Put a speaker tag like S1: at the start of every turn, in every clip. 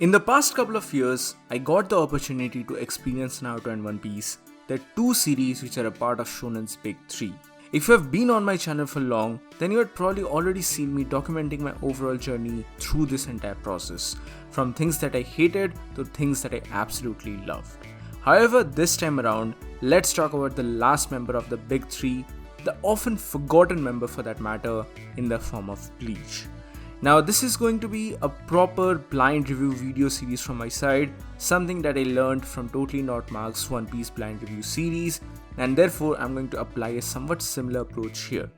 S1: In the past couple of years, I got the opportunity to experience Naruto and One Piece, the two series which are a part of Shonen's Big 3. If you have been on my channel for long, then you had probably already seen me documenting my overall journey through this entire process, from things that I hated to things that I absolutely loved. However, this time around, let's talk about the last member of the Big 3, the often forgotten member for that matter, in the form of Bleach. Now this is going to be a proper blind review video series from my side, something that I learned from Totally Not Mark's One Piece blind review series, and therefore I'm going to apply a somewhat similar approach here.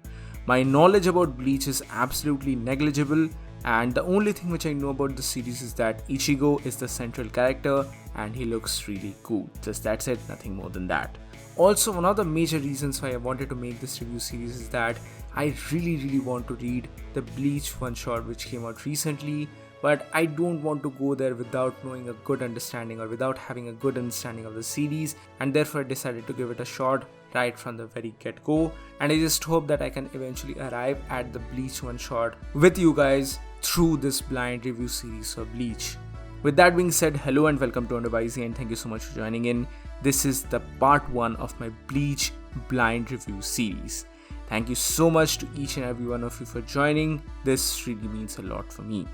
S1: My knowledge about Bleach is absolutely negligible, and the only thing which I know about the series is that Ichigo is the central character and he looks really cool. Just that's it, nothing more than that. Also, one of the major reasons why I wanted to make this review series is that I really want to read the Bleach one shot which came out recently, but I don't want to go there without knowing a good understanding or without having a good understanding of the series, and therefore I decided to give it a shot right from the very get-go, and I just hope that I can eventually arrive at the Bleach one shot with you guys through this blind review series for Bleach. With that being said, hello and welcome to Underbaizy, and thank you so much for joining in. This is the part 1 of my Bleach blind review series. Thank you so much to each and every one of you for joining. This really means a lot for me.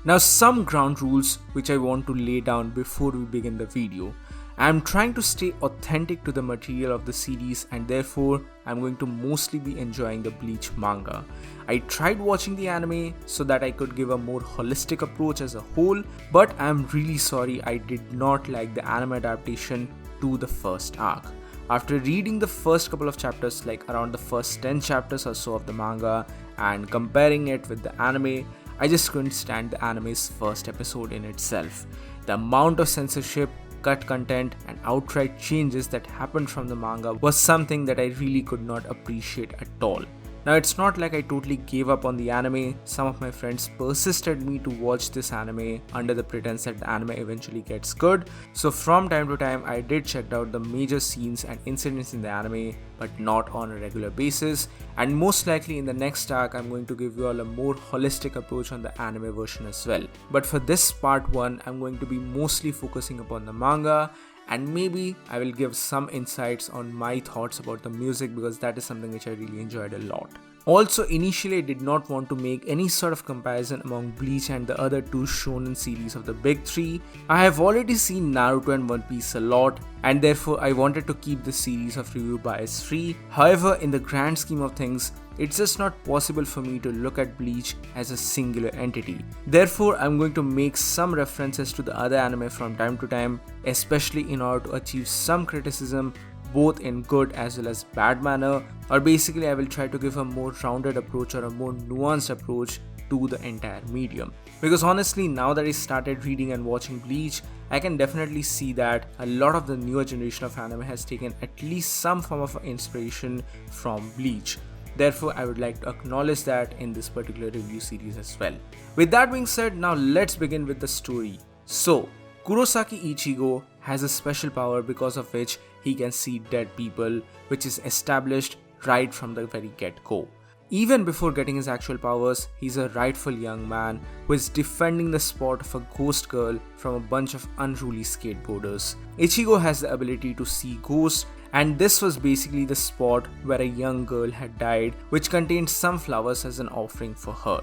S1: Now, some ground rules which I want to lay down before we begin the video. I am trying to stay authentic to the material of the series, and therefore I am going to mostly be enjoying the Bleach manga. I tried watching the anime so that I could give a more holistic approach as a whole, but I am really sorry I did not like the anime adaptation to the first arc. After reading the first couple of chapters, like around the first 10 chapters or so of the manga, and comparing it with the anime, I just couldn't stand the anime's first episode in itself. The amount of censorship, cut content, and outright changes that happened from the manga was something that I really could not appreciate at all. Now, it's not like I totally gave up on the anime. Some of my friends persisted me to watch this anime under the pretense that the anime eventually gets good. So from time to time, I did check out the major scenes and incidents in the anime, but not on a regular basis. And most likely in the next arc, I'm going to give you all a more holistic approach on the anime version as well. But for this part 1, I'm going to be mostly focusing upon the manga, and maybe I will give some insights on my thoughts about the music, because that is something which I really enjoyed a lot. Also, initially I did not want to make any sort of comparison among Bleach and the other two shonen series of the Big 3. I have already seen Naruto and One Piece a lot, and therefore I wanted to keep the series of review bias free. However, in the grand scheme of things, it's just not possible for me to look at Bleach as a singular entity. Therefore, I'm going to make some references to the other anime from time to time, especially in order to achieve some criticism, both in good as well as bad manner, or basically I will try to give a more rounded approach or a more nuanced approach to the entire medium. Because honestly, now that I started reading and watching Bleach, I can definitely see that a lot of the newer generation of anime has taken at least some form of inspiration from Bleach. Therefore, I would like to acknowledge that in this particular review series as well. With that being said, now let's begin with the story. So, Kurosaki Ichigo has a special power because of which he can see dead people, which is established right from the very get-go. Even before getting his actual powers, he's a rightful young man who is defending the spot of a ghost girl from a bunch of unruly skateboarders. Ichigo has the ability to see ghosts, and this was basically the spot where a young girl had died, which contained some flowers as an offering for her.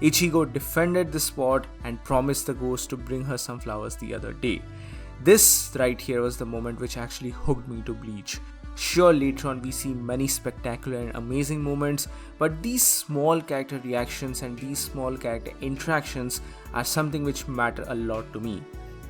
S1: Ichigo defended the spot and promised the ghost to bring her some flowers the other day. This right here was the moment which actually hooked me to Bleach. Sure, later on we see many spectacular and amazing moments, but these small character reactions and these small character interactions are something which matter a lot to me.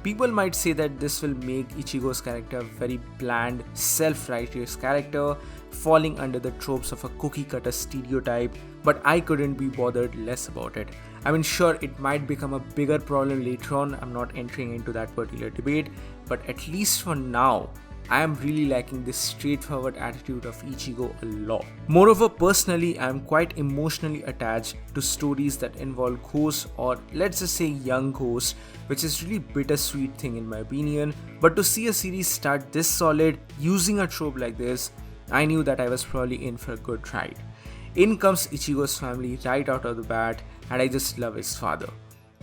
S1: People might say that this will make Ichigo's character a very bland, self-righteous character, falling under the tropes of a cookie-cutter stereotype, but I couldn't be bothered less about it. I mean, sure, it might become a bigger problem later on, I'm not entering into that particular debate, but at least for now, I am really liking this straightforward attitude of Ichigo a lot. Moreover, personally, I am quite emotionally attached to stories that involve ghosts, or let's just say young ghosts, which is really bittersweet thing in my opinion. But to see a series start this solid using a trope like this, I knew that I was probably in for a good ride. In comes Ichigo's family right out of the bat, and I just love his father.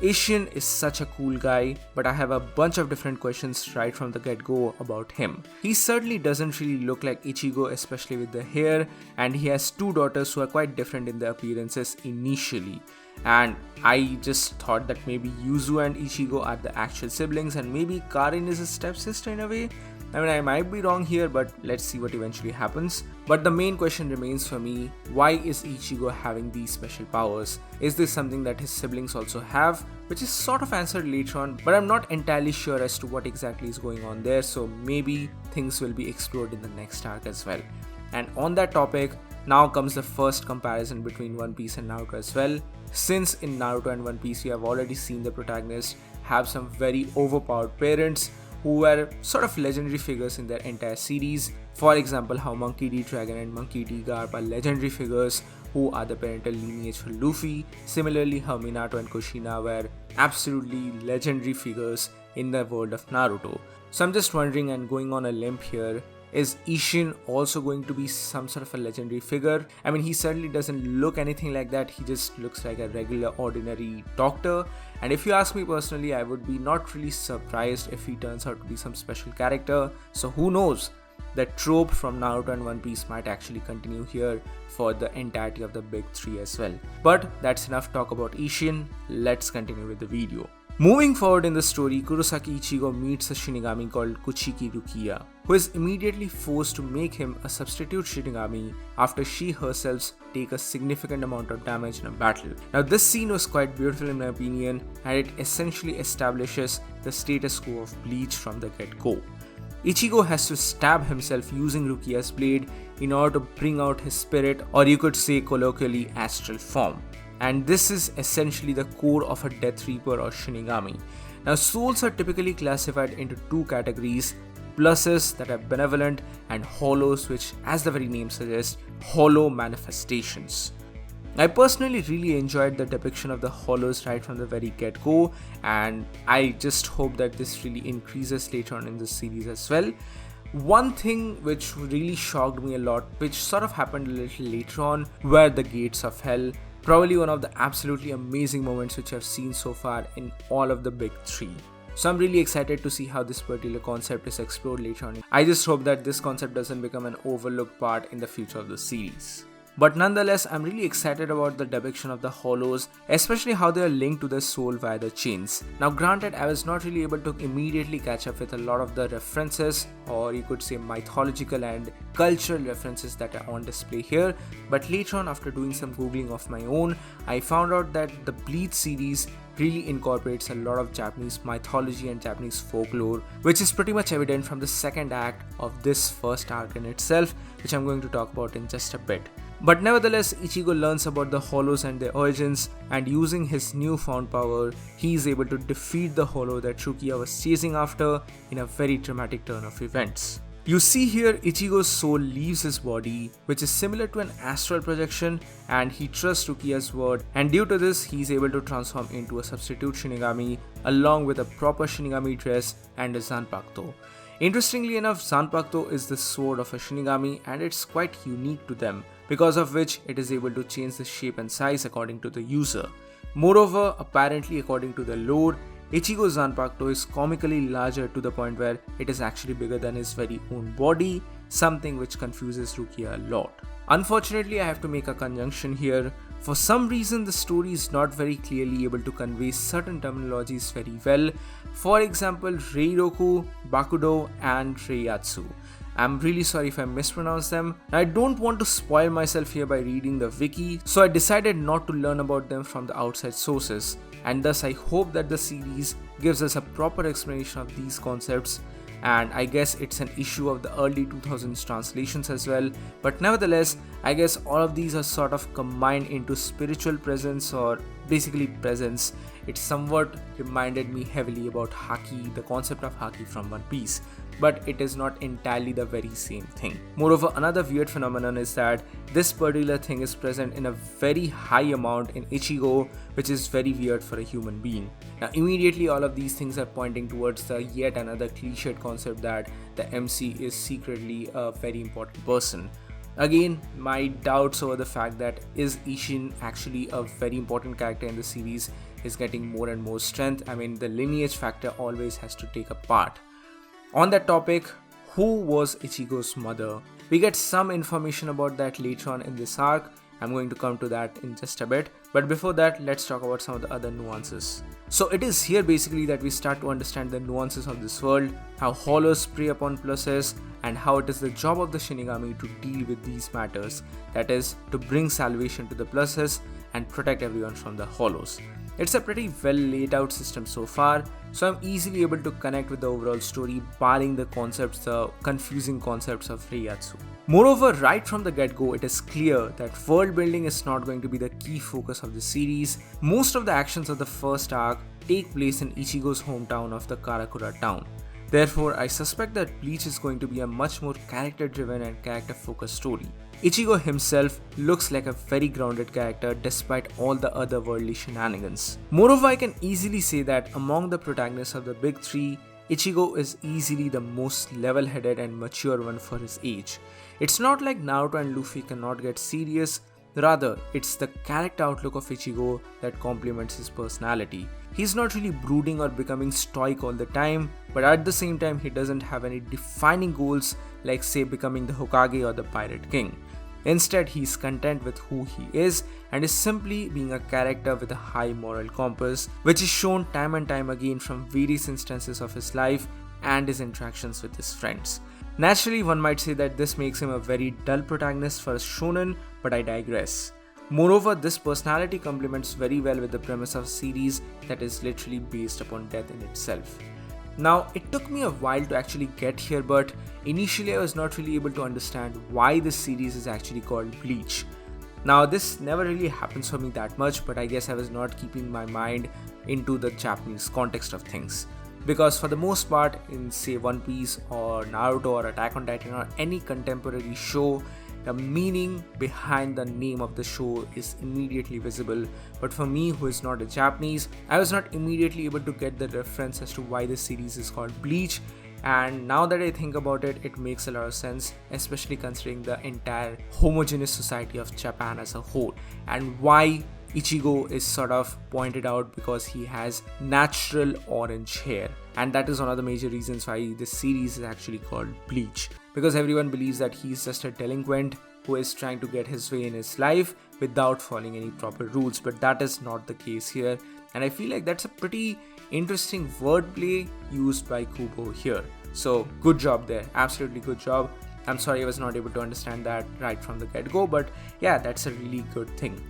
S1: Ishin is such a cool guy, but I have a bunch of different questions right from the get-go about him. He certainly doesn't really look like Ichigo, especially with the hair, and he has two daughters who are quite different in their appearances initially. And I just thought that maybe Yuzu and Ichigo are the actual siblings and maybe Karin is his stepsister in a way. I mean, I might be wrong here, but let's see what eventually happens. But the main question remains for me, why is Ichigo having these special powers? Is this something that his siblings also have? Which is sort of answered later on, but I'm not entirely sure as to what exactly is going on there, so maybe things will be explored in the next arc as well. And on that topic, now comes the first comparison between One Piece and Naruto as well. Since in Naruto and One Piece we have already seen the protagonists have some very overpowered parents who were sort of legendary figures in their entire series. For example, how Monkey D. Dragon and Monkey D. Garp are legendary figures who are the parental lineage for Luffy. Similarly, how Minato and Kushina were absolutely legendary figures in the world of Naruto. So I'm just wondering and going on a limb here, is Ishin also going to be some sort of a legendary figure? I mean, he certainly doesn't look anything like that, he just looks like a regular ordinary doctor. And if you ask me personally, I would be not really surprised if he turns out to be some special character. So who knows? The trope from Naruto and One Piece might actually continue here for the entirety of the big three as well. But that's enough talk about Ishin, let's continue with the video. Moving forward in the story, Kurosaki Ichigo meets a Shinigami called Kuchiki Rukia, who is immediately forced to make him a substitute Shinigami after she herself takes a significant amount of damage in a battle. Now this scene was quite beautiful in my opinion, and it essentially establishes the status quo of Bleach from the get-go. Ichigo has to stab himself using Rukia's blade in order to bring out his spirit, or you could say colloquially astral form. And this is essentially the core of a Death Reaper or Shinigami. Now souls are typically classified into two categories, pluses that are benevolent and hollows, which as the very name suggests, hollow manifestations. I personally really enjoyed the depiction of the hollows right from the very get-go, and I just hope that this really increases later on in the series as well. One thing which really shocked me a lot, which sort of happened a little later on, were the Gates of Hell. Probably one of the absolutely amazing moments which I've seen so far in all of the big three. So I'm really excited to see how this particular concept is explored later on. I just hope that this concept doesn't become an overlooked part in the future of the series. But nonetheless, I'm really excited about the depiction of the hollows, especially how they are linked to the soul via the chains. Now granted, I was not really able to immediately catch up with a lot of the references, or you could say mythological and cultural references that are on display here, but later on after doing some googling of my own, I found out that the Bleach series really incorporates a lot of Japanese mythology and Japanese folklore, which is pretty much evident from the second act of this first arc in itself, which I'm going to talk about in just a bit. But nevertheless, Ichigo learns about the hollows and their origins, and using his newfound power, he is able to defeat the hollow that Rukia was chasing after in a very dramatic turn of events. You see here Ichigo's soul leaves his body, which is similar to an astral projection, and he trusts Rukia's word, and due to this he is able to transform into a substitute Shinigami along with a proper Shinigami dress and a Zanpakuto. Interestingly enough, Zanpakuto is the sword of a Shinigami and it's quite unique to them, because of which it is able to change the shape and size according to the user. Moreover, apparently according to the lore, Ichigo's Zanpakuto is comically larger to the point where it is actually bigger than his very own body, something which confuses Rukia a lot. Unfortunately, I have to make a conjunction here. For some reason, the story is not very clearly able to convey certain terminologies very well. For example, Reiroku, Bakudo and Reiyatsu. I'm really sorry if I mispronounced them. I don't want to spoil myself here by reading the wiki, so I decided not to learn about them from the outside sources, and thus I hope that the series gives us a proper explanation of these concepts, and I guess it's an issue of the early 2000s translations as well, but nevertheless, I guess all of these are sort of combined into spiritual presence, or basically presence. It somewhat reminded me heavily about Haki, the concept of Haki from One Piece, but it is not entirely the very same thing. Moreover, another weird phenomenon is that this particular thing is present in a very high amount in Ichigo, which is very weird for a human being. Now immediately all of these things are pointing towards the yet another cliched concept that the MC is secretly a very important person. Again, my doubts over the fact that is Ishin actually a very important character in the series is getting more and more strength. I mean, the lineage factor always has to take a part. On that topic, who was Ichigo's mother? We get some information about that later on in this arc. I'm going to come to that in just a bit. But before that, let's talk about some of the other nuances. So it is here basically that we start to understand the nuances of this world, how hollows prey upon pluses, and how it is the job of the Shinigami to deal with these matters. That is, to bring salvation to the pluses and protect everyone from the hollows. It's a pretty well laid out system so far, so I'm easily able to connect with the overall story, barring the confusing concepts of Reiatsu. Moreover, right from the get-go, it is clear that world building is not going to be the key focus of the series. Most of the actions of the first arc take place in Ichigo's hometown of the Karakura town. Therefore, I suspect that Bleach is going to be a much more character-driven and character-focused story. Ichigo himself looks like a very grounded character despite all the otherworldly shenanigans. Moreover, I can easily say that among the protagonists of the big three, Ichigo is easily the most level-headed and mature one for his age. It's not like Naruto and Luffy cannot get serious, rather it's the character outlook of Ichigo that complements his personality. He's not really brooding or becoming stoic all the time, but at the same time he doesn't have any defining goals like say becoming the Hokage or the Pirate King. Instead, he's content with who he is and is simply being a character with a high moral compass, which is shown time and time again from various instances of his life and his interactions with his friends. Naturally, one might say that this makes him a very dull protagonist for a shonen, but I digress. Moreover, this personality complements very well with the premise of a series that is literally based upon death in itself. Now, it took me a while to actually get here, but initially I was not really able to understand why this series is actually called Bleach. Now, this never really happens for me that much, but I guess I was not keeping my mind into the Japanese context of things. Because for the most part, in say One Piece or Naruto or Attack on Titan or any contemporary show, the meaning behind the name of the show is immediately visible. But for me, who is not a Japanese, I was not immediately able to get the reference as to why the series is called Bleach. And now that I think about it, it makes a lot of sense, especially considering the entire homogeneous society of Japan as a whole, and why Ichigo is sort of pointed out because he has natural orange hair, and that is one of the major reasons why this series is actually called Bleach, because everyone believes that he's just a delinquent who is trying to get his way in his life without following any proper rules, but that is not the case here, and I feel like that's a pretty interesting wordplay used by Kubo here. So good job there, absolutely good job. I'm sorry I was not able to understand that right from the get-go, but yeah, that's a really good thing.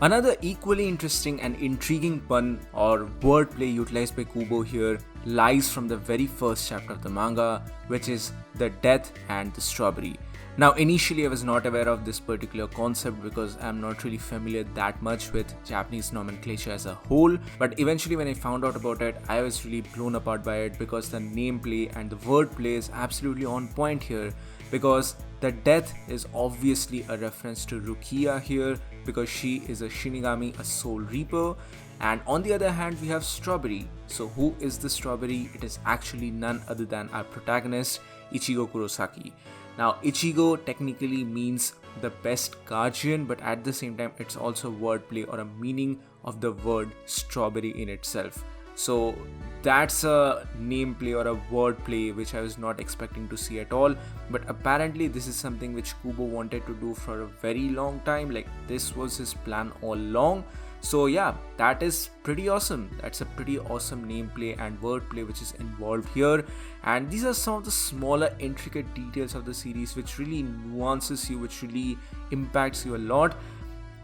S1: Another equally interesting and intriguing pun or wordplay utilized by Kubo here lies from the very first chapter of the manga, which is the death and the strawberry. Now, initially I was not aware of this particular concept because I'm not really familiar that much with Japanese nomenclature as a whole, but eventually when I found out about it, I was really blown apart by it because the nameplay and the wordplay is absolutely on point here, because the death is obviously a reference to Rukia here because she is a Shinigami, a soul reaper, and on the other hand we have Strawberry. So who is the Strawberry? It is actually none other than our protagonist, Ichigo Kurosaki. Now, Ichigo technically means the best guardian, but at the same time it's also wordplay or a meaning of the word strawberry in itself. So that's a nameplay or a wordplay which I was not expecting to see at all, but apparently this is something which Kubo wanted to do for a very long time, like this was his plan all along. So yeah, that is pretty awesome. That's a pretty awesome nameplay and wordplay which is involved here, and these are some of the smaller intricate details of the series which really nuances you, which really impacts you a lot.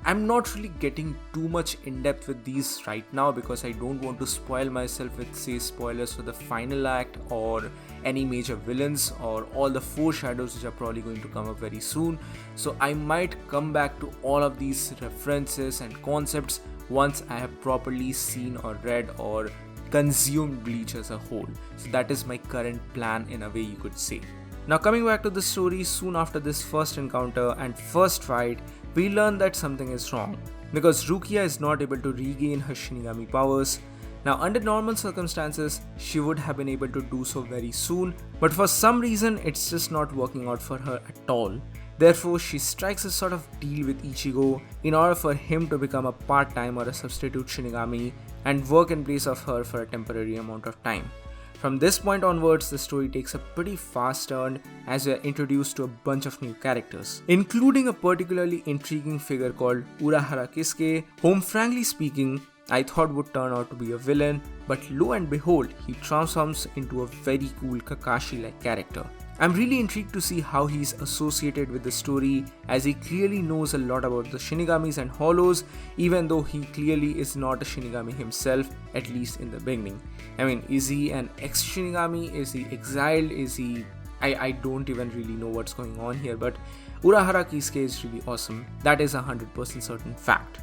S1: I'm not really getting too much in depth with these right now because I don't want to spoil myself with say spoilers for the final act or any major villains or all the foreshadows which are probably going to come up very soon. So I might come back to all of these references and concepts once I have properly seen or read or consumed Bleach as a whole. So that is my current plan in a way you could say. Now coming back to the story, soon after this first encounter and first fight, we learn that something is wrong because Rukia is not able to regain her Shinigami powers. Now under normal circumstances, she would have been able to do so very soon, but for some reason it's just not working out for her at all. Therefore, she strikes a sort of deal with Ichigo in order for him to become a part-time or a substitute Shinigami and work in place of her for a temporary amount of time. From this point onwards, the story takes a pretty fast turn as we are introduced to a bunch of new characters, including a particularly intriguing figure called Urahara Kisuke, whom frankly speaking, I thought would turn out to be a villain, but lo and behold, he transforms into a very cool Kakashi-like character. I'm really intrigued to see how he's associated with the story, as he clearly knows a lot about the Shinigamis and Hollows, even though he clearly is not a Shinigami himself, at least in the beginning. I mean, is he an ex-Shinigami? Is he exiled? Is he... I don't even really know what's going on here, but Urahara Kisuke is really awesome. That is 100% certain fact.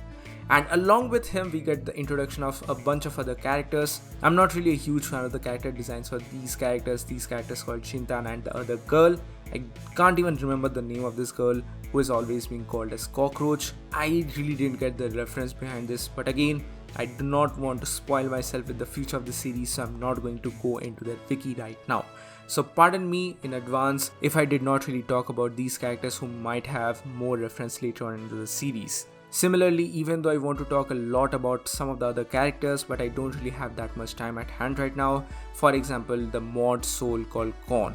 S1: And along with him, we get the introduction of a bunch of other characters. I'm not really a huge fan of the character designs for these characters called Shintana and the other girl. I can't even remember the name of this girl who is always being called as Cockroach. I really didn't get the reference behind this, but again, I do not want to spoil myself with the future of the series, so I'm not going to go into the wiki right now. So pardon me in advance if I did not really talk about these characters who might have more reference later on into the series. Similarly, even though I want to talk a lot about some of the other characters, but I don't really have that much time at hand right now. For example, the mod soul called Kon.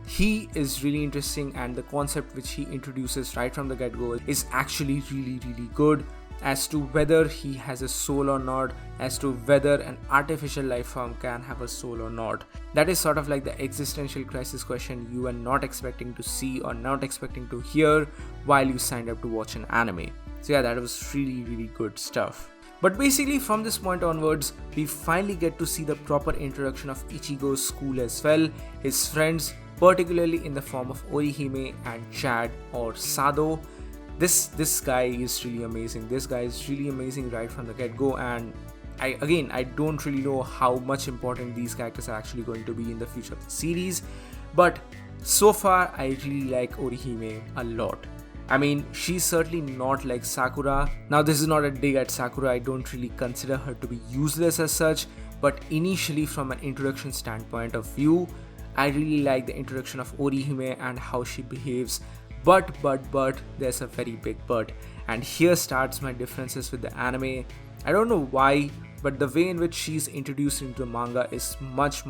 S1: He is really interesting, and the concept which he introduces right from the get-go is actually really good, as to whether he has a soul or not, as to whether an artificial life form can have a soul or not. That is sort of like the existential crisis question you are not expecting to see or not expecting to hear while you signed up to watch an anime. So yeah, that was really good stuff. But basically from this point onwards, we finally get to see the proper introduction of Ichigo's school as well, his friends, particularly in the form of Orihime and Chad or Sado. This guy is really amazing. This guy is really amazing right from the get-go, and I don't really know how much important these characters are actually going to be in the future of the series, but so far I really like Orihime a lot. I mean, she's certainly not like Sakura. Now this is not a dig at Sakura, I don't really consider her to be useless as such, but initially from an introduction standpoint of view, I really like the introduction of Orihime and how she behaves. But there's a very big but, and here starts my differences with the anime. I don't know why, but the way in which she's introduced into the manga is much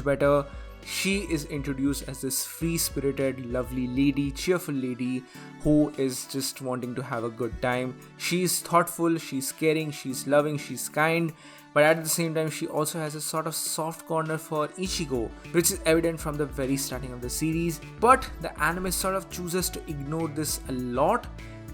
S1: better. She is introduced as this free-spirited, lovely lady, cheerful lady who is just wanting to have a good time. She's thoughtful, she's caring, she's loving, she's kind, but at the same time she also has a sort of soft corner for Ichigo, which is evident from the very starting of the series, but the anime sort of chooses to ignore this a lot.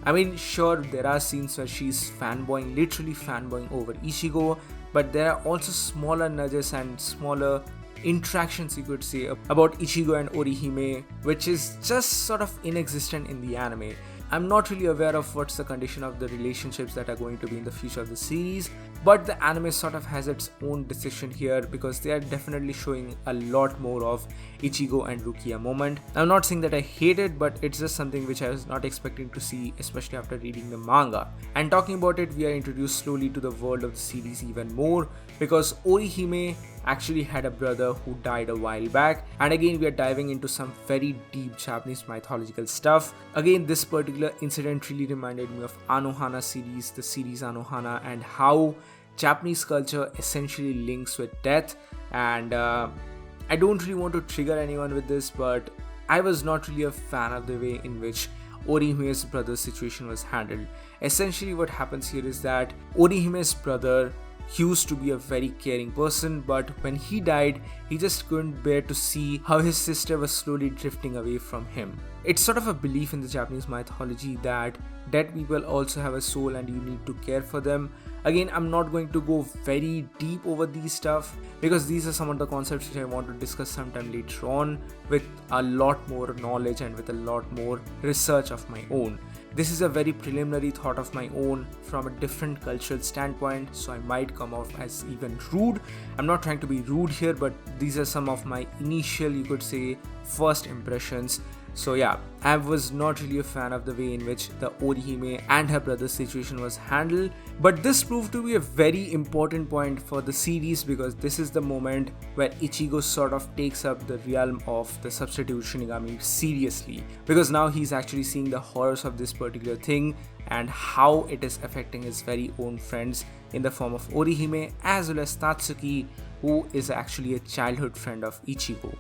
S1: I mean, sure, there are scenes where she's literally fanboying over Ichigo, but there are also smaller nudges and smaller interactions, you could say, about Ichigo and Orihime, which is just sort of inexistent in the anime. I'm not really aware of what's the condition of the relationships that are going to be in the future of the series, but the anime sort of has its own decision here because they are definitely showing a lot more of Ichigo and Rukia moment. I'm not saying that I hate it, but it's just something which I was not expecting to see, especially after reading the manga. And talking about it, we are introduced slowly to the world of the series even more, because Orihime actually had a brother who died a while back, and again we are diving into some very deep Japanese mythological stuff. Again, this particular incident really reminded me of Anohana series, the series Anohana, and how Japanese culture essentially links with death. And I don't really want to trigger anyone with this, but I was not really a fan of the way in which Orihime's brother's situation was handled. Essentially what happens here is that Orihime's brother used to be a very caring person, but when he died, he just couldn't bear to see how his sister was slowly drifting away from him. It's sort of a belief in the Japanese mythology that dead people also have a soul and you need to care for them. Again, I'm not going to go very deep over these stuff because these are some of the concepts which I want to discuss sometime later on with a lot more knowledge and with a lot more research of my own. This is a very preliminary thought of my own from a different cultural standpoint, so I might come off as even rude. I'm not trying to be rude here, but these are some of my initial, you could say, first impressions So yeah, I was not really a fan of the way in which the Orihime and her brother's situation was handled, but this proved to be a very important point for the series because this is the moment where Ichigo sort of takes up the realm of the substitute Shinigami seriously, because now he's actually seeing the horrors of this particular thing and how it is affecting his very own friends in the form of Orihime as well as Tatsuki, who is actually a childhood friend of Ichigo.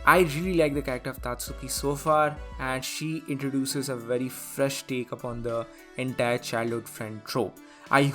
S1: I really like the character of Tatsuki so far, and she introduces a very fresh take upon the entire childhood friend trope. I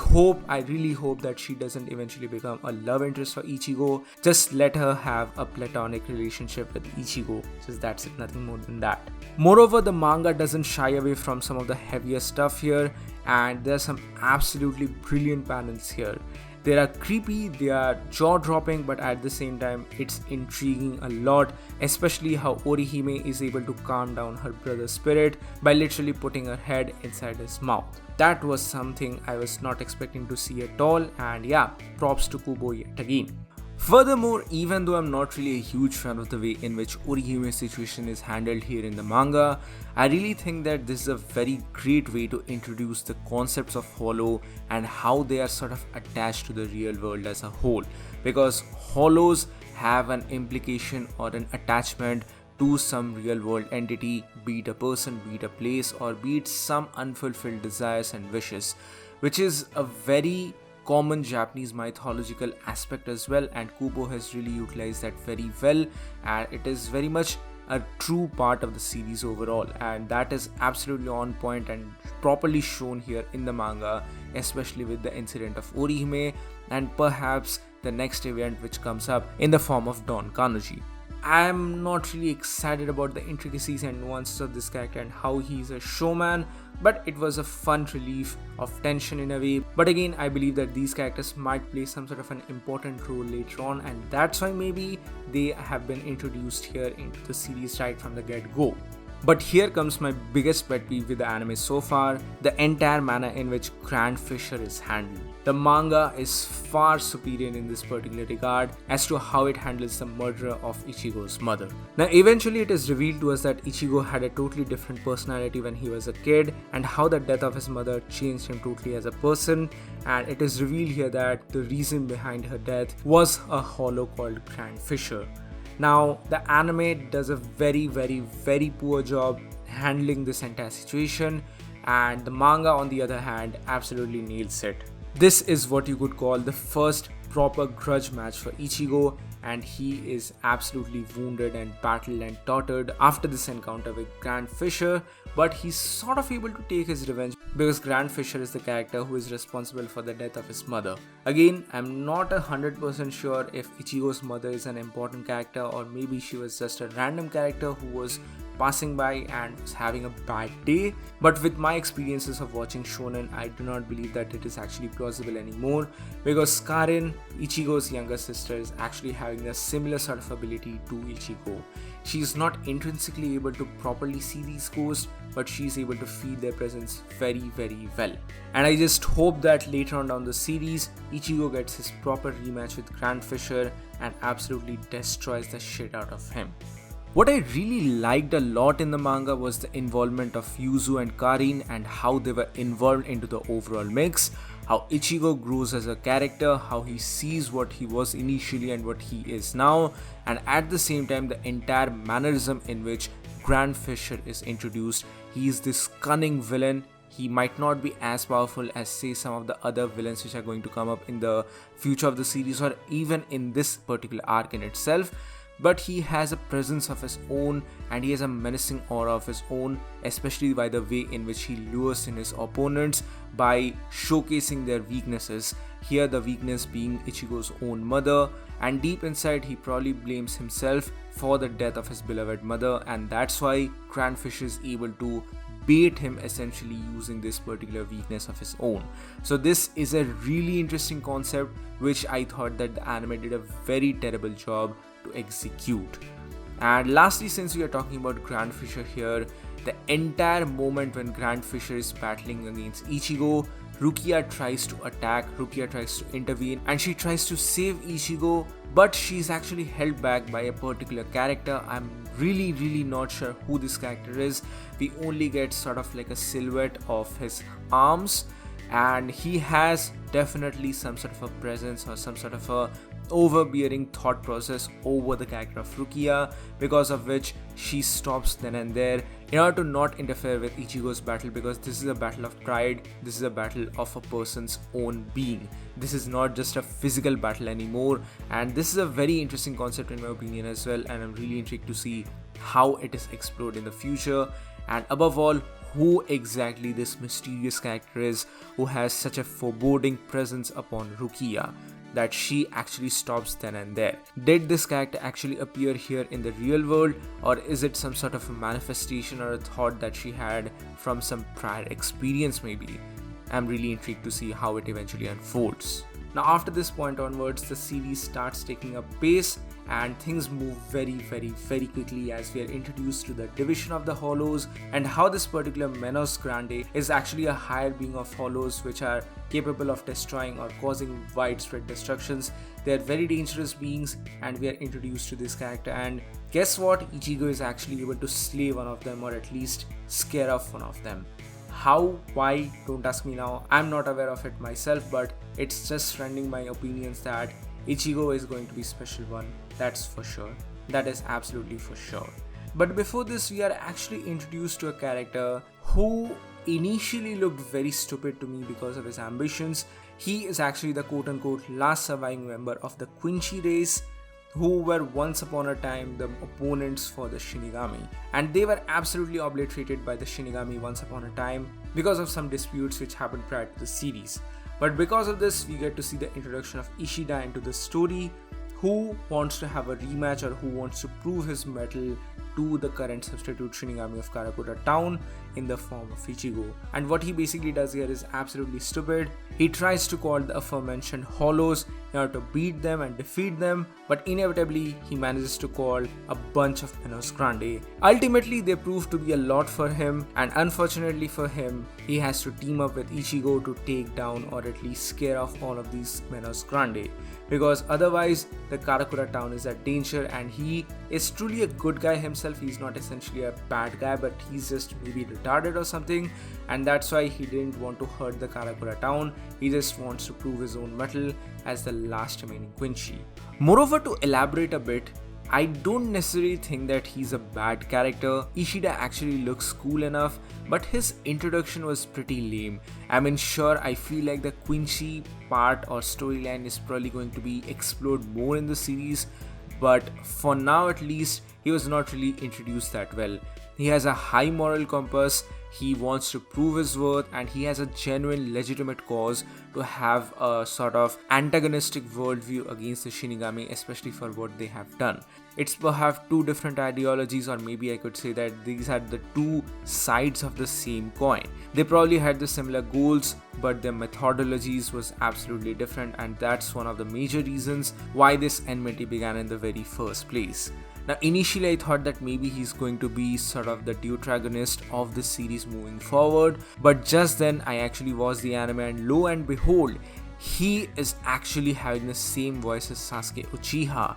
S1: really hope that she doesn't eventually become a love interest for Ichigo. Just let her have a platonic relationship with Ichigo. Just that's it, nothing more than that. Moreover, the manga doesn't shy away from some of the heavier stuff here, and there's some absolutely brilliant panels here. They are creepy, they are jaw-dropping, but at the same time, it's intriguing a lot, especially how Orihime is able to calm down her brother's spirit by literally putting her head inside his mouth. That was something I was not expecting to see at all, and yeah, props to Kubo yet again. Furthermore, even though I'm not really a huge fan of the way in which Orihime's situation is handled here in the manga, I really think that this is a very great way to introduce the concepts of Hollow and how they are sort of attached to the real world as a whole, because Hollows have an implication or an attachment to some real world entity, be it a person, be it a place, or be it some unfulfilled desires and wishes, which is a very common Japanese mythological aspect as well, and Kubo has really utilized that very well, and it is very much a true part of the series overall, and that is absolutely on point and properly shown here in the manga, especially with the incident of Orihime and perhaps the next event which comes up in the form of Don Kanji. I am not really excited about the intricacies and nuances of this character and how he's a showman, but it was a fun relief of tension in a way. But again, I believe that these characters might play some sort of an important role later on, and that's why maybe they have been introduced here into the series right from the get-go. But here comes my biggest pet peeve with the anime so far, the entire manner in which Grand Fisher is handled. The manga is far superior in this particular regard as to how it handles the murder of Ichigo's mother. Now eventually it is revealed to us that Ichigo had a totally different personality when he was a kid, and how the death of his mother changed him totally as a person, and it is revealed here that the reason behind her death was a hollow called Grand Fisher. Now, the anime does a very poor job handling this entire situation, and the manga on the other hand absolutely nails it. This is what you could call the first proper grudge match for Ichigo, and he is absolutely wounded and battled and tortured after this encounter with Grand Fisher, but he's sort of able to take his revenge because Grand Fisher is the character who is responsible for the death of his mother. Again, I'm not 100% sure if Ichigo's mother is an important character or maybe she was just a random character who was passing by and was having a bad day, but with my experiences of watching shonen, I do not believe that it is actually plausible anymore, because Karin, Ichigo's younger sister, is actually having a similar sort of ability to Ichigo. She is not intrinsically able to properly see these ghosts, but she is able to feel their presence very well. And I just hope that later on down the series, Ichigo gets his proper rematch with Grand Fisher and absolutely destroys the shit out of him. What I really liked a lot in the manga was the involvement of Yuzu and Karin and how they were involved into the overall mix, how Ichigo grows as a character, how he sees what he was initially and what he is now, and at the same time the entire mannerism in which Grand Fisher is introduced. He is this cunning villain. He might not be as powerful as say some of the other villains which are going to come up in the future of the series or even in this particular arc in itself, but he has a presence of his own and he has a menacing aura of his own, especially by the way in which he lures in his opponents by showcasing their weaknesses. Here the weakness being Ichigo's own mother, and deep inside he probably blames himself for the death of his beloved mother, and that's why Grand Fisher is able to bait him essentially using this particular weakness of his own. So this is a really interesting concept which I thought that the anime did a very terrible job to execute. And lastly, since we are talking about Grand Fisher here, the entire moment when Grand Fisher is battling against Ichigo, Rukia tries to attack, Rukia tries to intervene, and she tries to save Ichigo but she's actually held back by a particular character. I'm really not sure who this character is. We only get sort of like a silhouette of his arms, and he has definitely some sort of a presence or some sort of a overbearing thought process over the character of Rukia, because of which she stops then and there in order to not interfere with Ichigo's battle, because this is a battle of pride, this is a battle of a person's own being. This is not just a physical battle anymore, and this is a very interesting concept in my opinion as well, and I'm really intrigued to see how it is explored in the future, and above all, who exactly this mysterious character is who has such a foreboding presence upon Rukia that she actually stops then and there. Did this character actually appear here in the real world, or is it some sort of a manifestation or a thought that she had from some prior experience maybe? I'm really intrigued to see how it eventually unfolds. Now after this point onwards, the series starts taking up pace and things move very quickly as we are introduced to the division of the Hollows and how this particular Menos Grande is actually a higher being of Hollows which are capable of destroying or causing widespread destructions. They are very dangerous beings, and we are introduced to this character, and guess what? Ichigo is actually able to slay one of them, or at least scare off one of them. How, why, don't ask me now. I'm not aware of it myself, but it's just trending my opinions that Ichigo is going to be special one. That's for sure. That is absolutely for sure. But before this, we are actually introduced to a character who initially looked very stupid to me because of his ambitions. He is actually the quote-unquote last surviving member of the Quincy race, who were once upon a time the opponents for the Shinigami, and they were absolutely obliterated by the Shinigami once upon a time because of some disputes which happened prior to the series. But because of this, we get to see the introduction of Ishida into the story, who wants to have a rematch or who wants to prove his mettle to the current substitute Shinigami of Karakura Town in the form of Ichigo. And what he basically does here is absolutely stupid. He tries to call the aforementioned Hollows in order to beat them and defeat them, but inevitably he manages to call a bunch of Menos Grande. Ultimately they prove to be a lot for him, and unfortunately for him, he has to team up with Ichigo to take down or at least scare off all of these Menos Grande, because otherwise the Karakura Town is at danger, and he is truly a good guy himself. He's not essentially a bad guy, but he's just maybe retarded or something, and that's why he didn't want to hurt the Karakura Town. He just wants to prove his own mettle as the last remaining Quincy. Moreover, to elaborate a bit, I don't necessarily think that he's a bad character. Ishida actually looks cool enough, but his introduction was pretty lame. I mean, sure, I feel like the Quincy part or storyline is probably going to be explored more in the series, but for now at least, he was not really introduced that well. He has a high moral compass, he wants to prove his worth, and he has a genuine legitimate cause to have a sort of antagonistic worldview against the Shinigami, especially for what they have done. It's perhaps two different ideologies, or maybe I could say that these are the two sides of the same coin. They probably had the similar goals, but their methodologies was absolutely different, and that's one of the major reasons why this enmity began in the very first place. Now initially I thought that maybe he's going to be sort of the deuteragonist of the series moving forward, but just then I actually watched the anime, and lo and behold, he is actually having the same voice as Sasuke Uchiha.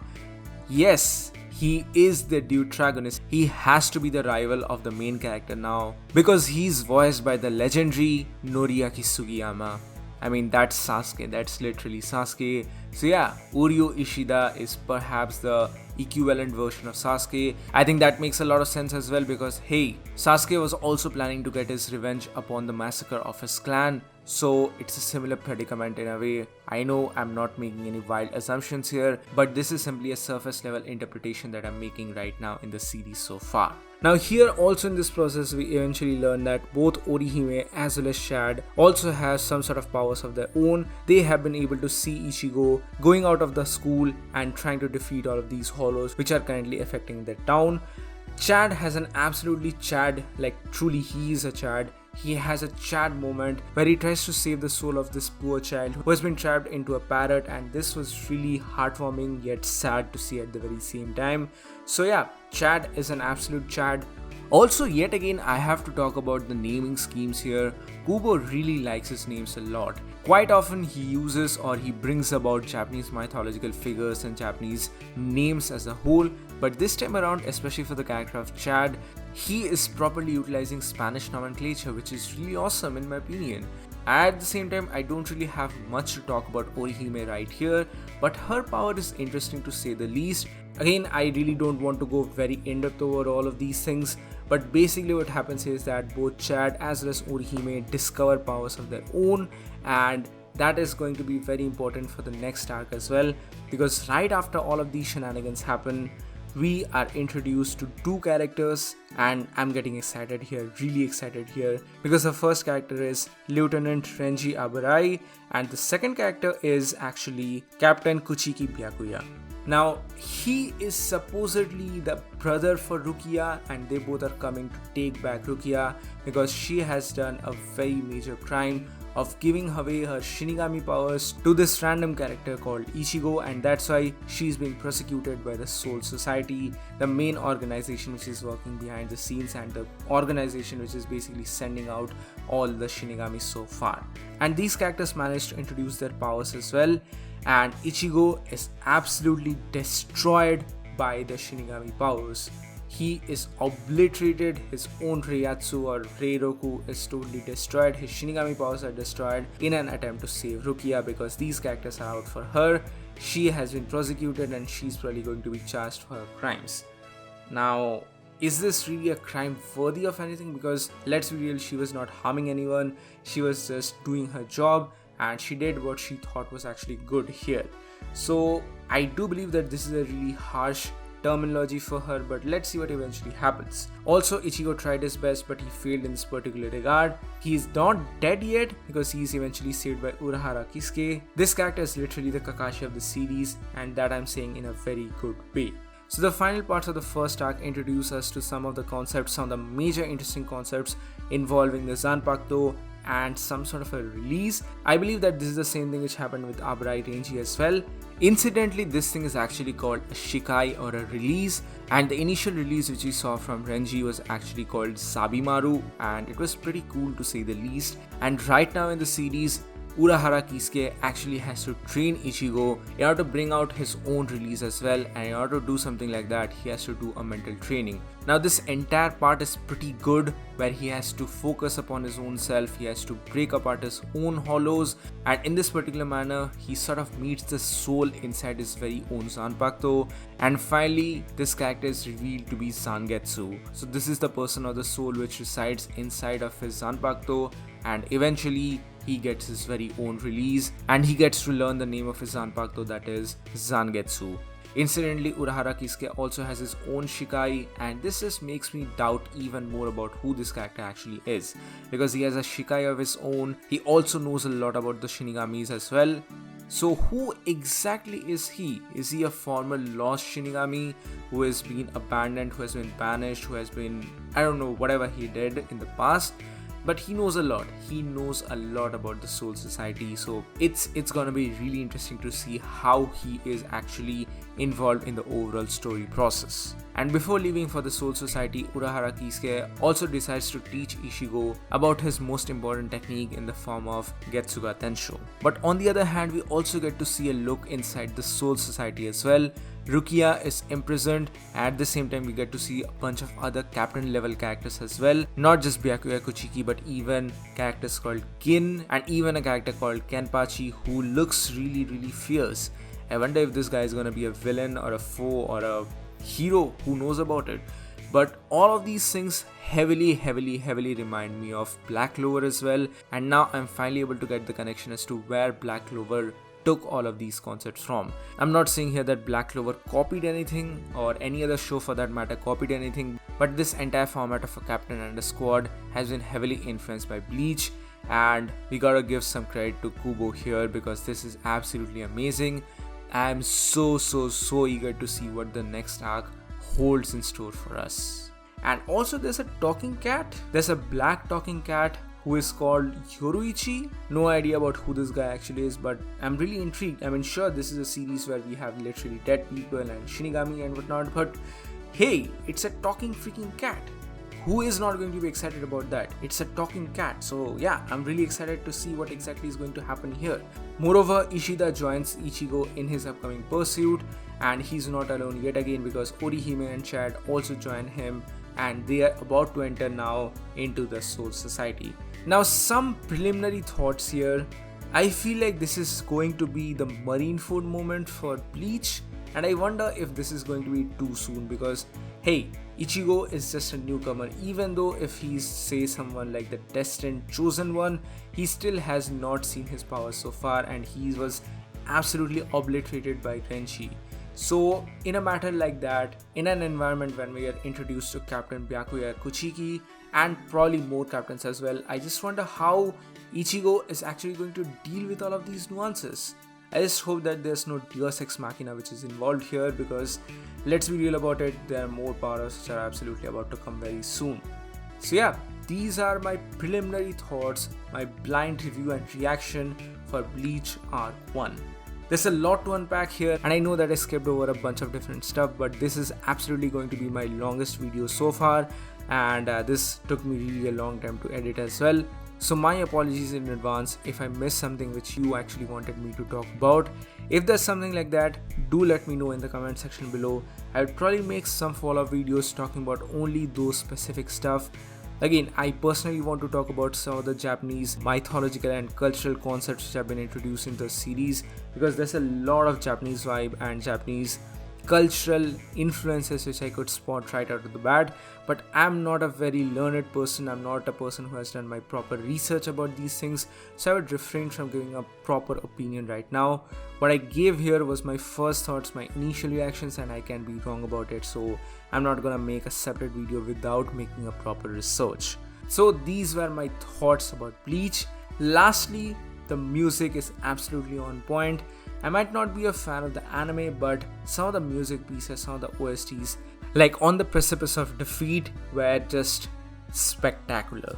S1: Yes, he is the deuteragonist. He has to be the rival of the main character now, because he's voiced by the legendary Noriaki Sugiyama. I mean, that's Sasuke, that's literally Sasuke. So yeah, Uryu Ishida is perhaps the equivalent version of Sasuke. I think that makes a lot of sense as well, because hey, Sasuke was also planning to get his revenge upon the massacre of his clan, so it's a similar predicament in a way. I know I'm not making any wild assumptions here, but this is simply a surface level interpretation that I'm making right now in the series so far. Now here also in this process we eventually learn that both Orihime as well as Chad also have some sort of powers of their own. They have been able to see Ichigo going out of the school and trying to defeat all of these Hollows which are currently affecting their town. Chad has an absolutely Chad, like truly he is a Chad. He has a Chad moment where he tries to save the soul of this poor child who has been trapped into a parrot, and this was really heartwarming yet sad to see at the very same time. So yeah, Chad is an absolute Chad. Also, yet again, I have to talk about the naming schemes here. Kubo really likes his names a lot. Quite often he uses or he brings about Japanese mythological figures and Japanese names as a whole, but this time around, especially for the character of Chad, he is properly utilizing Spanish nomenclature, which is really awesome in my opinion. At the same time, I don't really have much to talk about Orihime right here, but her power is interesting to say the least. Again, I really don't want to go very in-depth over all of these things, but basically what happens is that both Chad as well as Orihime discover powers of their own, and that is going to be very important for the next arc as well, because right after all of these shenanigans happen, we are introduced to two characters, and I'm getting excited here, really excited here, because the first character is Lieutenant Renji Aburai and the second character is actually Captain Kuchiki Byakuya. Now, he is supposedly the brother for Rukia, and they both are coming to take back Rukia because she has done a very major crime of giving away her Shinigami powers to this random character called Ichigo, and that's why she's being prosecuted by the Soul Society, the main organization which is working behind the scenes and the organization which is basically sending out all the Shinigami so far. And these characters managed to introduce their powers as well, and Ichigo is absolutely destroyed by the Shinigami powers. He is obliterated, his own Reiatsu or Reiroku is totally destroyed, his Shinigami powers are destroyed in an attempt to save Rukia because these characters are out for her. She has been prosecuted and she's probably going to be charged for her crimes. Now, is this really a crime worthy of anything? Because let's be real, she was not harming anyone, she was just doing her job and she did what she thought was actually good here. So I do believe that this is a really harsh terminology for her, but let's see what eventually happens. Also, Ichigo tried his best, but he failed in this particular regard. He is not dead yet because he is eventually saved by Urahara Kisuke. This character is literally the Kakashi of the series, and that I'm saying in a very good way. So the final parts of the first arc introduce us to some of the concepts, some of the major interesting concepts involving the Zanpakuto and some sort of a release. I believe that this is the same thing which happened with Aburai Renji as well. Incidentally, this thing is actually called a Shikai or a release, and the initial release which we saw from Renji was actually called Sabimaru, and it was pretty cool to say the least. And right now in the series, Urahara Kisuke actually has to train Ichigo in order to bring out his own release as well, and in order to do something like that, he has to do a mental training. Now this entire part is pretty good, where he has to focus upon his own self, he has to break apart his own hollows, and in this particular manner, he sort of meets the soul inside his very own Zanpakuto, and finally, this character is revealed to be Zangetsu. So this is the person or the soul which resides inside of his Zanpakuto, and eventually, he gets his very own release and he gets to learn the name of his Zanpakuto, that is Zangetsu. Incidentally, Urahara Kisuke also has his own Shikai, and this just makes me doubt even more about who this character actually is, because he has a Shikai of his own. He also knows a lot about the Shinigamis as well. So who exactly is he? Is he a former lost Shinigami who has been abandoned, who has been banished, who has been, I don't know, whatever he did in the past? But he knows a lot. He knows a lot about the Soul Society, so it's gonna be really interesting to see how he is actually involved in the overall story process. And before leaving for the Soul Society, Urahara Kisuke also decides to teach Ichigo about his most important technique in the form of Getsuga Tensho. But on the other hand, we also get to see a look inside the Soul Society as well. Rukia is imprisoned. At the same time, we get to see a bunch of other captain level characters as well. Not just Byakuya Kuchiki, but even characters called Gin and even a character called Kenpachi who looks really fierce. I wonder if this guy is gonna be a villain or a foe or a hero, who knows about it. But all of these things heavily remind me of Black Clover as well, and now I'm finally able to get the connection as to where Black Clover took all of these concepts from. I'm not saying here that Black Clover copied anything or any other show for that matter copied anything, but this entire format of a captain and a squad has been heavily influenced by Bleach, and we gotta give some credit to Kubo here because this is absolutely amazing. I'm so eager to see what the next arc holds in store for us. And also there's a talking cat. There's a black talking cat who is called Yoruichi. No idea about who this guy actually is, but I'm really intrigued. I mean, sure, this is a series where we have literally dead people and Shinigami and whatnot, but hey, it's a talking freaking cat. who is not going to be excited about that? It's a talking cat. So yeah, I'm really excited to see what exactly is going to happen here. Moreover, Ishida joins Ichigo in his upcoming pursuit, and he's not alone yet again because Orihime and Chad also join him, and they are about to enter now into the Soul Society. Now, some preliminary thoughts here. I feel like this is going to be the Marineford moment for Bleach, and I wonder if this is going to be too soon because hey, Ichigo is just a newcomer. Even though if he's say someone like the destined chosen one, he still has not seen his powers so far, and he was absolutely obliterated by Renshi. So in a matter like that, in an environment when we are introduced to Captain Byakuya Kuchiki and probably more captains as well, I just wonder how Ichigo is actually going to deal with all of these nuances. I just hope that there's no Deus Ex Machina which is involved here, because let's be real about it, there are more powers which are absolutely about to come very soon. So yeah, these are my preliminary thoughts, my blind review and reaction for Bleach Arc 1. There's a lot to unpack here, and I know that I skipped over a bunch of different stuff, but this is absolutely going to be my longest video so far, and this took me really a long time to edit as well. So my apologies in advance if I missed something which you actually wanted me to talk about. If there's something like that, do let me know in the comment section below. I will probably make some follow-up videos talking about only those specific stuff. Again, I personally want to talk about some of the Japanese mythological and cultural concepts which have been introduced in the series, because there's a lot of Japanese vibe and Japanese cultural influences which I could spot right out of the bat. But I'm not a very learned person, I'm not a person who has done my proper research about these things, so I would refrain from giving a proper opinion right now. What I gave here was my first thoughts, my initial reactions, and I can be wrong about it, so I'm not gonna make a separate video without making a proper research. So these were my thoughts about Bleach. Lastly, the music is absolutely on point. I might not be a fan of the anime, but some of the music pieces, some of the OSTs, like On the Precipice of Defeat, were just spectacular.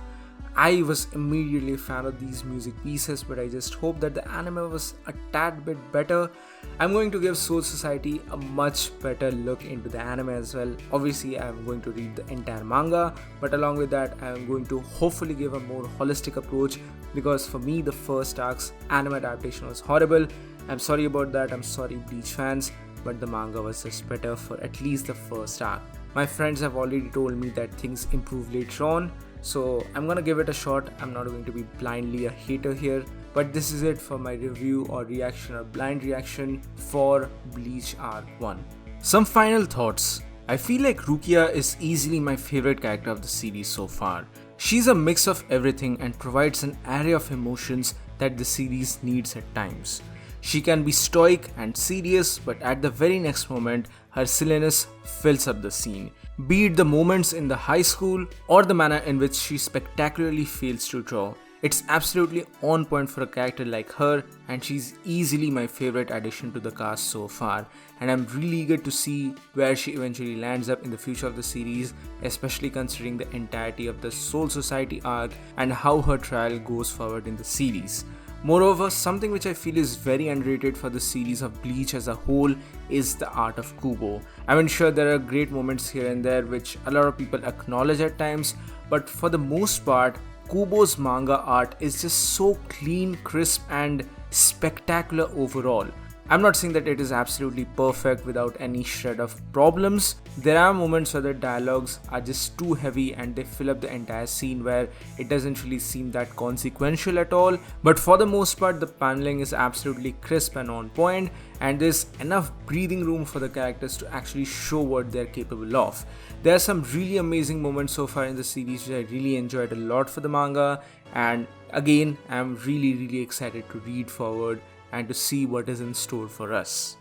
S1: I was immediately a fan of these music pieces, but I just hope that the anime was a tad bit better. I'm going to give Soul Society a much better look into the anime as well. Obviously, I'm going to read the entire manga, but along with that, I'm going to hopefully give a more holistic approach, because for me, the first arc's anime adaptation was horrible. I'm sorry about that, I'm sorry Bleach fans, but the manga was just better for at least the first arc. My friends have already told me that things improve later on, so I'm gonna give it a shot. I'm not going to be blindly a hater here, but this is it for my review or reaction or blind reaction for Bleach Arc 1. Some final thoughts. I feel like Rukia is easily my favorite character of the series so far. She's a mix of everything and provides an array of emotions that the series needs at times. She can be stoic and serious, but at the very next moment, her silliness fills up the scene. Be it the moments in the high school or the manner in which she spectacularly fails to draw. It's absolutely on point for a character like her, and she's easily my favorite addition to the cast so far, and I'm really eager to see where she eventually lands up in the future of the series, especially considering the entirety of the Soul Society arc and how her trial goes forward in the series. Moreover, something which I feel is very underrated for the series of Bleach as a whole is the art of Kubo. I mean, sure, there are great moments here and there which a lot of people acknowledge at times, but for the most part, Kubo's manga art is just so clean, crisp, and spectacular overall. I'm not saying that it is absolutely perfect without any shred of problems. There are moments where the dialogues are just too heavy and they fill up the entire scene where it doesn't really seem that consequential at all. But for the most part, the paneling is absolutely crisp and on point, and there's enough breathing room for the characters to actually show what they're capable of. There are some really amazing moments so far in the series which I really enjoyed a lot for the manga, and again, I'm really excited to read forward and to see what is in store for us.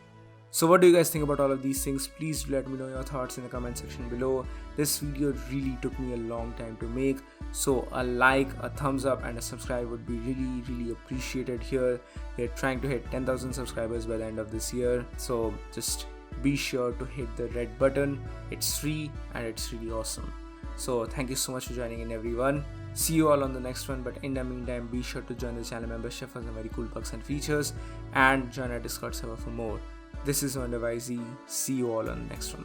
S1: So what do you guys think about all of these things? Please do let me know your thoughts in the comment section below. This video really took me a long time to make, so a like, a thumbs up, and a subscribe would be really appreciated here. We're trying to hit 10,000 subscribers by the end of this year, so just be sure to hit the red button. It's free and it's really awesome. So thank you so much for joining in, everyone. See you all on the next one, but in the meantime, be sure to join the channel membership for some very cool perks and features, and join our Discord server for more. This is Wonder YZ. See you all on the next one.